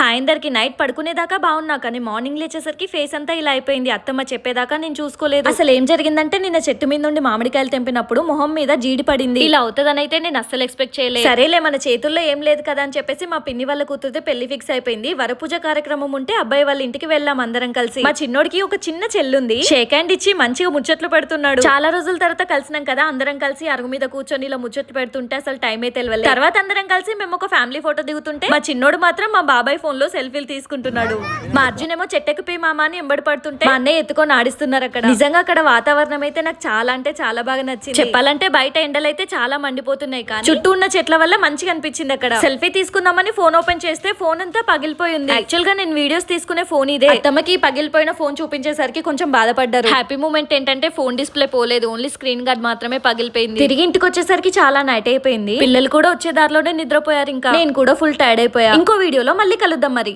అందరికి నైట్ పడుకునేదాకా బాగున్నా కానీ మార్నింగ్ లేచేసరికి ఫేస్ అంతా ఇలా అయిపోయింది. అత్తమ్మ చెప్పేదాకా నేను చూసుకోలేదు. అసలు ఏం జరిగిందంటే నిన్న చెట్టు మీద నుండి మామిడికాయలు తెంపినప్పుడు మొహం మీద జీడి పడింది. ఇలా అవుతుందని అయితే నేను అస్సలు ఎక్స్పెక్ట్ చేయలేదు. సరేలే మన చేతుల్లో ఏం లేదు కదా అని చెప్పేసి మా పిన్ని వాళ్ళ కూతురుతో పెళ్లి ఫిక్స్ అయిపోయింది. వరపూజ కార్యక్రమం ఉంటే అబ్బాయి వాళ్ళ ఇంటికి వెళ్ళాం అందరం కలిసి. మా చిన్నోడికి ఒక చిన్న చెల్లుంది. షేక్ హ్యాండ్ ఇచ్చి మంచిగా ముచ్చట్లు పెడుతున్నాడు. చాలా రోజుల తర్వాత కలిసినాం కదా, అందరం కలిసి అరుగు మీద కూర్చొని ఇలా ముచ్చట్లు పెడుతుంటే అసలు టైమే తెలియలేదు. తర్వాత అందరం కలిసి మేము ఒక ఫ్యామిలీ ఫోటో దిగుతుంటే మా చిన్నోడు మాత్రం మా బాబాయ్ ఫోన్ లో సెల్ఫీలు తీసుకుంటున్నాడు. మా అర్జున్ ఏమో చెట్టెక్కిపోయి మామ అని ఎంబడి పడుతుంటే మా అన్నయ్య ఎత్తుకొని ఆడిస్తున్నారు అక్కడ. నిజంగా అక్కడ వాతావరణం అయితే నాకు చాలా అంటే చాలా బాగా నచ్చింది. చెప్పాలంటే బయట ఎండలు అయితే చాలా మండిపోతున్నాయి కానీ చుట్టూ ఉన్న చెట్ల వల్ల మంచిగా అనిపించింది. అక్కడ సెల్ఫీ తీసుకుందామని ఫోన్ ఓపెన్ చేస్తే ఫోన్ అంతా పగిలిపోయింది. యాక్చువల్ గా నేను వీడియోస్ తీసుకునే ఫోన్ ఇదే. అత్తమ్మకి పగిలిపోయిన ఫోన్ చూపించేసరికి కొంచెం బాధపడ్డారు. హ్యాపీ మూమెంట్ ఏంటంటే ఫోన్ డిస్ప్లే పోలేదు, ఓన్లీ స్క్రీన్ గార్డ్ మాత్రమే పగిలిపోయింది. తిరిగి ఇంటికి వచ్చేసరికి చాలా నైట్ అయిపోయింది. పిల్లలు కూడా వచ్చే దారిలోనే నిద్రపోయారు. ఇంకా నేను కూడా ఫుల్ టైర్డ్ అయిపోయా. ఇంకో వీడియోలో మళ్ళీ కలుద్దాం మరి.